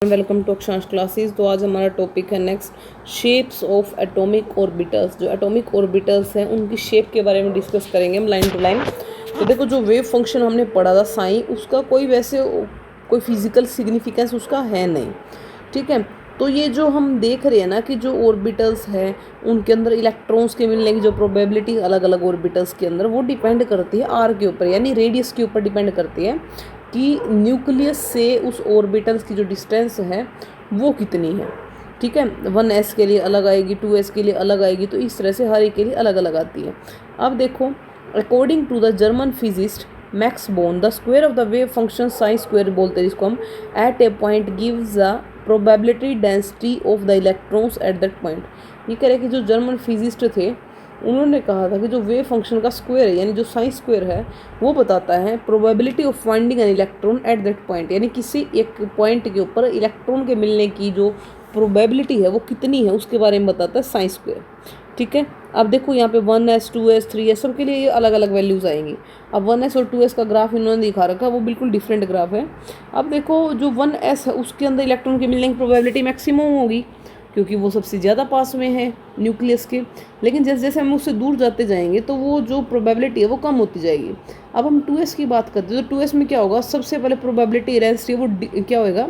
Welcome to अक्षांश classes. तो आज हमारा टॉपिक है next shapes of atomic orbitals. जो एटॉमिक ऑर्बिटल्स हैं उनकी शेप के बारे में डिस्कस करेंगे हम लाइन टू लाइन। तो देखो, जो वेव फंक्शन हमने पढ़ा था साइन, उसका कोई वैसे कोई फिजिकल सिग्निफिकेंस उसका है नहीं, ठीक है। तो ये जो हम देख रहे हैं ना कि जो ऑर्बिटल्स हैं उनके अंदर इलेक्ट्रॉन्स के मिलने की जो प्रोबेबिलिटी अलग अलग ऑर्बिटल्स के अंदर वो डिपेंड करती है आर के ऊपर, यानी रेडियस के ऊपर डिपेंड करती है कि न्यूक्लियस से उस ऑर्बिटल्स की जो डिस्टेंस है वो कितनी है, ठीक है। 1s के लिए अलग आएगी, 2s के लिए अलग आएगी, तो इस तरह से हर एक के लिए अलग अलग आती है। अब देखो, according to the German physicist Max Born, the square of the wave function psi square बोलते हैं जिसको हम, at a point gives the probability density of the electrons at that point. ये कह रहे कि जो जर्मन फिजिस्ट थे उन्होंने कहा था कि जो वेव फंक्शन का स्क्वायर है, यानी जो साइन स्क्वायर है, वो बताता है probability of finding an electron eight that point, यानी किसी एक पॉइंट के ऊपर इलेक्ट्रॉन के मिलने की जो प्रोबेबिलिटी है वो कितनी है उसके बारे में बताता है साइन स्क्वायर, ठीक है। अब देखो यहाँ पे 1s 2s 3s सब के लिए ये अलग अलग वैल्यूज़ आएंगी। अब 1s और 2s का ग्राफ इन्होंने दिखा रखा है, वो बिल्कुल डिफरेंट ग्राफ है। अब देखो, जो 1s है उसके अंदर इलेक्ट्रॉन के मिलने की प्रोबेबिलिटी मैक्सिमम होगी क्योंकि वो सबसे ज़्यादा पास में है न्यूक्लियस के, लेकिन जैसे जैसे हम उससे दूर जाते जाएंगे तो वो जो प्रोबेबिलिटी है वो कम होती जाएगी। अब हम 2s की बात करते हैं तो 2s में क्या होगा, सबसे पहले प्रोबेबिलिटी डेंसिटी वो क्या होएगा,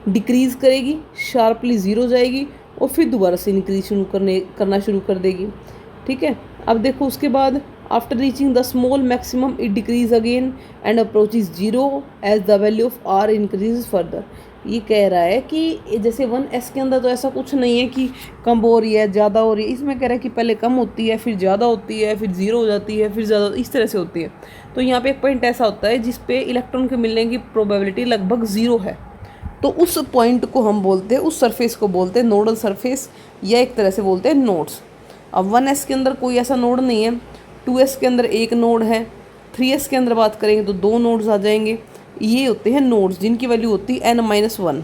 डिक्रीज़ करेगी, शार्पली ज़ीरो जाएगी और फिर दोबारा से इंक्रीज करना शुरू कर देगी, ठीक है। अब देखो उसके बाद after reaching the small maximum it decrease again and approaches zero as the value of r increase further. ये कह रहा है कि जैसे 1s के अंदर तो ऐसा कुछ नहीं है कि कम हो रही है ज़्यादा हो रही है, इसमें कह रहा है कि पहले कम होती है फिर ज़्यादा होती है फिर ज़ीरो हो जाती है फिर ज़्यादा, इस तरह से होती है। तो यहाँ पे एक पॉइंट ऐसा होता है जिस पे इलेक्ट्रॉन के मिलने की प्रोबेबिलिटी लगभग ज़ीरो है, तो उस पॉइंट को हम बोलते हैं, उस सरफेस को बोलते हैं नोडल सरफेस, या एक तरह से बोलते हैं नोड्स। अब 1s के अंदर कोई ऐसा नोड नहीं है, 2s के अंदर एक नोड है, 3s के अंदर बात करेंगे तो दो नोड्स आ जाएंगे। ये होते हैं नोड्स जिनकी वैल्यू होती है n-1,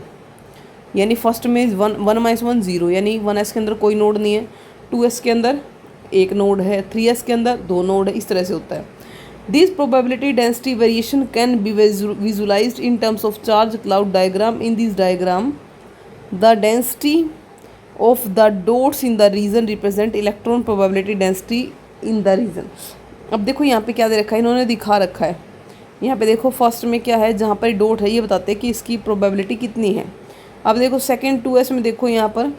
यानी फर्स्ट में 1 0, यानी 1s के अंदर कोई नोड नहीं है, 2s के अंदर एक नोड है, 3s के अंदर दो नोड है, इस तरह से होता है। This probability density variation can be visualized in terms of charge cloud diagram. In this diagram, the density of the dots in the region represent electron probability density in the region. अब देखो यहाँ पे क्या दे रखा है, इन्होंने दिखा रखा है। यहाँ पे देखो फर्स्ट में क्या है, जहाँ पर डॉट है ये बताते हैं कि इसकी प्रोबेबिलिटी कितनी है। अब देखो सेकेंड 2s में देखो यहाँ पर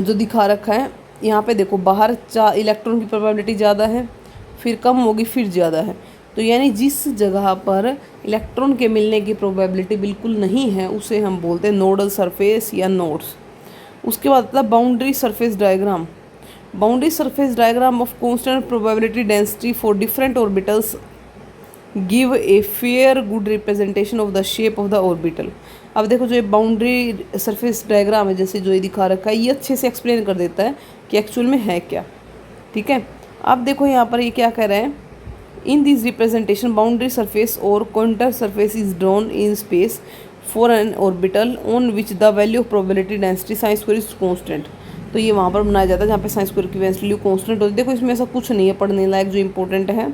जो दिखा रखा है, यहाँ पे देखो बाहर इलेक्ट्रॉन की प्रोबेबिलिटी ज़्यादा है, फिर कम होगी, फिर ज़्यादा है। तो यानी जिस जगह पर इलेक्ट्रॉन के मिलने की प्रोबेबिलिटी बिल्कुल नहीं है उसे हम बोलते हैं नोडल सरफेस या नोड्स। उसके बाद मतलब boundary surface diagram. Boundary surface diagram of constant probability density for different orbitals give a fair good representation of the shape of the orbital. अब देखो, जो ये बाउंड्री सरफेस डायग्राम है जैसे जो ये दिखा रखा है, ये अच्छे से एक्सप्लेन कर देता है कि एक्चुअल में है क्या, ठीक है। अब देखो यहाँ पर ये क्या कह रहा है, in this representation boundary surface और contour surface is drawn in space for an orbital on which the value of probability density psi square is constant. तो ये वहाँ पर बनाया जाता है जहाँ पे साइन स्क्वायर की वैल्यू कॉन्स्टेंट होती है। देखो इसमें ऐसा कुछ नहीं है पढ़ने लायक जो इंपॉर्टेंट है।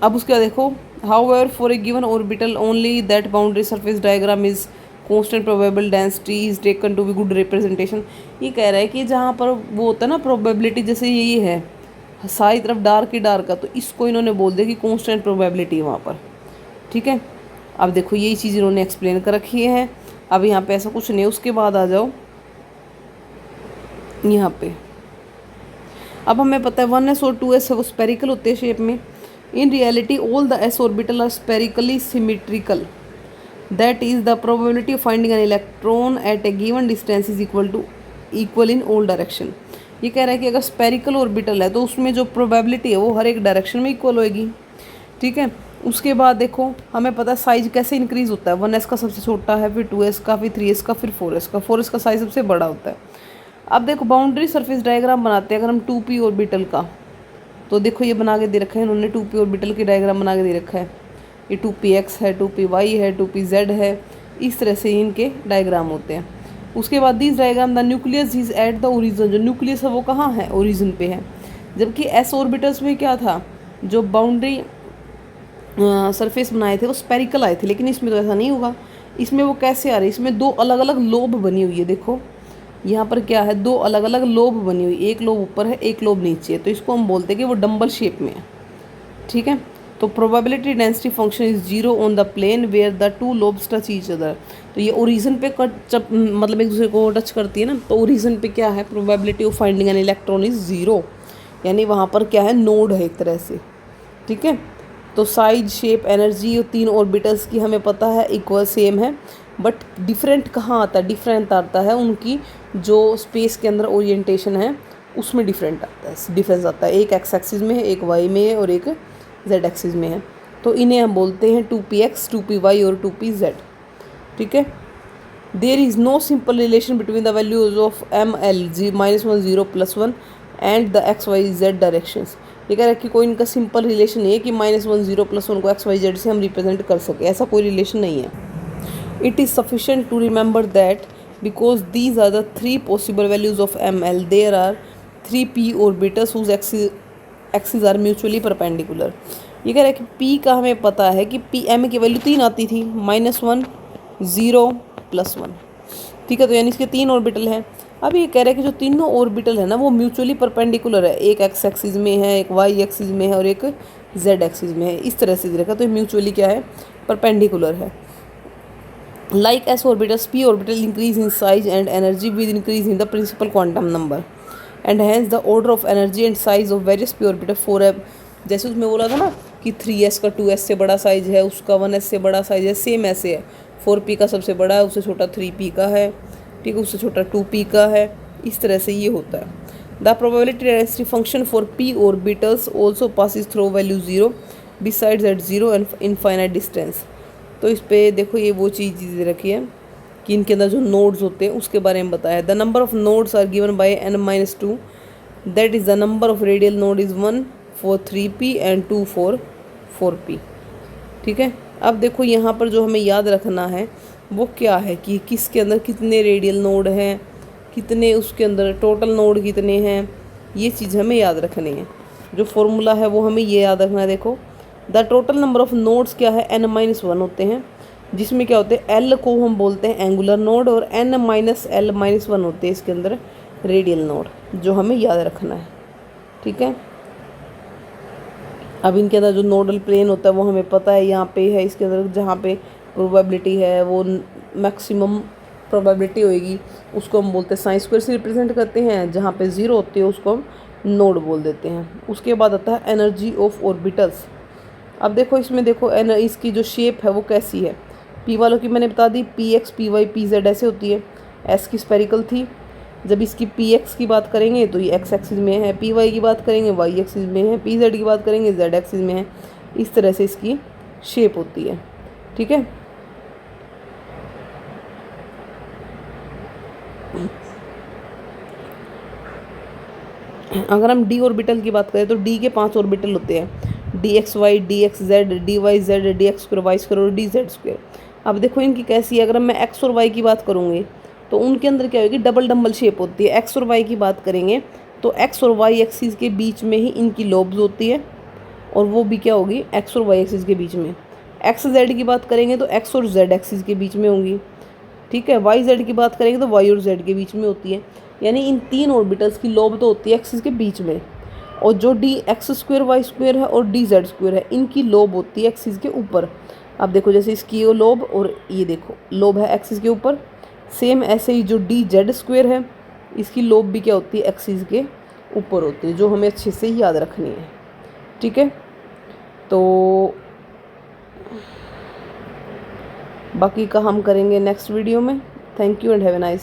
अब उसके बाद देखो, however for a given orbital only that boundary surface diagram is constant probable density is taken to be good representation. ये कह रहा है कि जहाँ पर वो होता है ना प्रोबेबिलिटी, जैसे ये है सारी तरफ डार्क ही डार्क का, तो इसको इन्होंने बोल दिया कि कांस्टेंट प्रोबेबिलिटी है वहाँ पर, ठीक है। अब देखो यही चीज़ इन्होंने एक्सप्लेन कर रखी है। अब यहाँ पे ऐसा कुछ नहीं है। उसके बाद आ जाओ यहाँ पे, अब हमें पता है 1s और 2s है वो स्पेरिकल होते हैं शेप में। In reality all the s orbital are spherically symmetrical, that is the probability of finding an electron at a given distance is equal in all direction. ये कह रहा है कि अगर स्पेरिकल ऑर्बिटल है तो उसमें जो प्रोबेबिलिटी है वो हर एक डायरेक्शन में इक्वल होएगी, ठीक है। उसके बाद देखो हमें पता है साइज कैसे इंक्रीज होता है, 1s का सबसे छोटा है, फिर 2s का, फिर 3s का, फिर 4s का। 4s का साइज सबसे बड़ा होता है। अब देखो बाउंड्री सरफेस डायग्राम बनाते हैं अगर हम 2p ऑर्बिटल का, तो देखो ये बना के दे रखा है इन्होंने, 2p ऑर्बिटल की डायग्राम बना के दे रखा है। ये 2px है, 2py है, 2pz है, इस तरह से इनके डायग्राम होते हैं। उसके बाद this diagram the nucleus is at the origin. जो न्यूक्लियस है वो कहाँ है, ओरिजिन पे है। जबकि s ऑर्बिटल्स में क्या था, जो बाउंड्री सरफेस बनाए थे वो स्पेरिकल आए थे, लेकिन इसमें तो ऐसा नहीं होगा। इसमें वो कैसे आ रही है, इसमें दो अलग अलग लोब बनी हुई है। देखो यहाँ पर क्या है, दो अलग अलग लोब बनी हुई, एक लोब ऊपर है एक लोब नीचे है, तो इसको हम बोलते हैं कि वो डंबल शेप में है। ठीक है, तो probability density function is zero on the plane where the two lobes touch each other. तो ये ओरिजिन पे मतलब एक दूसरे को टच करती है ना, तो ओरिजिन पे क्या है, probability of finding an electron is zero, यानी वहाँ पर क्या है, नोड है एक तरह से। ठीक है, तो साइज शेप एनर्जी और तीन ऑर्बिटल्स की हमें पता है इक्वल सेम है, बट डिफरेंट कहाँ आता है, डिफरेंट आता है उनकी जो स्पेस के अंदर ओरिएंटेशन है उसमें डिफरेंट आता है, डिफरेंस आता है। एक एक्स एक्सिस में है, एक वाई में है और एक जेड एक्सिस में है। तो इन्हें हम बोलते हैं 2px 2py और 2pz। ठीक है, there is no simple relation between the values of ml -1 0 +1 and the XYZ directions. ये कह रहा है कि कोई इनका सिंपल रिलेशन नहीं है कि -1 0 +1 को XYZ से हम रिप्रेजेंट कर सके, ऐसा कोई रिलेशन नहीं है। It is sufficient to remember that because these are the 3 possible values of ml there are 3p orbitals whose axis are mutually perpendicular. ये कह रहा है कि p का हमें पता है कि p m की वैल्यू 3 आती थी, -1 0 +1। ठीक है, तो यानी इसके 3 ऑर्बिटल हैं। अब ये कह रहा है कि जो तीनों ऑर्बिटल है ना वो म्यूचुअली परपेंडिकुलर है, एक एक्स एक्सिस में है, एक वाई एक्सिस में है और एक जेड एक्सिस में है, इस तरह से दे रखा। तो म्यूचुअली क्या है, परपेंडिकुलर है। Like s orbitals p orbital increase in size and energy with increase in the principal quantum number and hence the order of energy and size of various p orbital 4f। जैसे उसमें बोला था ना कि 3s का 2s से बड़ा size है, उसका 1s से बड़ा साइज है, सेम ऐसे है। 4p का सबसे बड़ा है, उससे छोटा 3p का है, ठीक है, उससे छोटा 2p का है, इस तरह से ये होता है। The probability density function for p orbitals also passes through value 0 besides at 0 and infinite distance. तो इस पर देखो ये वो चीज़ दे रखी है कि इनके अंदर जो नोड्स होते हैं उसके बारे में बताया। The number of nodes are given by n-2, that is the number of radial node is 1 for 3p and 2 for 4p। ठीक है, अब देखो यहाँ पर जो हमें याद रखना है वो क्या है कि किसके अंदर कितने रेडियल नोड हैं, कितने उसके अंदर टोटल नोड कितने हैं, ये चीज़ हमें याद रखनी है। जो फॉर्मूला है वो हमें ये याद रखना है। देखो the total number of nodes क्या है, n-1 होते हैं, जिसमें क्या होते हैं, l को हम बोलते हैं एंगुलर नोड और n-l-1 होते हैं इसके अंदर रेडियल नोड, जो हमें याद रखना है। ठीक है, अब इनके अंदर जो नोडल प्लेन होता है वो हमें पता है, यहाँ पे है इसके अंदर जहाँ पे प्रोबेबिलिटी है वो मैक्सिमम प्रोबेबिलिटी होएगी उसको हम बोलते हैं साइन स्क्वायर से रिप्रेजेंट करते हैं, जहाँ पे 0 होती है उसको हम नोड बोल देते हैं। उसके बाद आता है एनर्जी ऑफ ऑर्बिटल्स। अब देखो इसमें देखो इसकी जो शेप है वो कैसी है, p वालों की मैंने बता दी, px py pz ऐसे होती है। s की स्पेरिकल थी, जब इसकी px की बात करेंगे तो ये x एक्सिस में है, py की बात करेंगे y एक्सिस में है, pz की बात करेंगे z एक्सिस में है। इस तरह से इसकी शेप होती है। ठीक है, अगर हम d ऑर्बिटल की बात करें तो d के 5 ऑर्बिटल होते हैं, dxy dxz dyz dx2 y2 और dz2। अब देखो इनकी कैसी है, अगर मैं x और y की बात करूँगी तो उनके अंदर क्या होगी, डबल डंबल शेप होती है। x और y की बात करेंगे तो x और y एक्सिस के बीच में ही इनकी लोब्स होती है, और वो भी क्या होगी, x और y एक्सिस के बीच में। x z की बात करेंगे तो x और z एक्सिस के बीच में होंगी। ठीक है, y z की बात करेंगे तो y और z के बीच में होती है। यानी इन 3 ऑर्बिटल्स की लोब तो होती है एक्सिस के बीच में, और जो dx² y² है और dz² है इनकी लोब होती है एक्सिस के ऊपर। अब देखो जैसे इसकी ये लोब और ये देखो लोब है एक्सिस के ऊपर, सेम ऐसे ही जो dz² है इसकी लोब भी क्या होती है, एक्सिस के ऊपर होती है, जो हमें अच्छे से याद रखनी है। ठीक है, तो बाकी का हम करेंगे नेक्स्ट वीडियो में। Thank you and have a nice.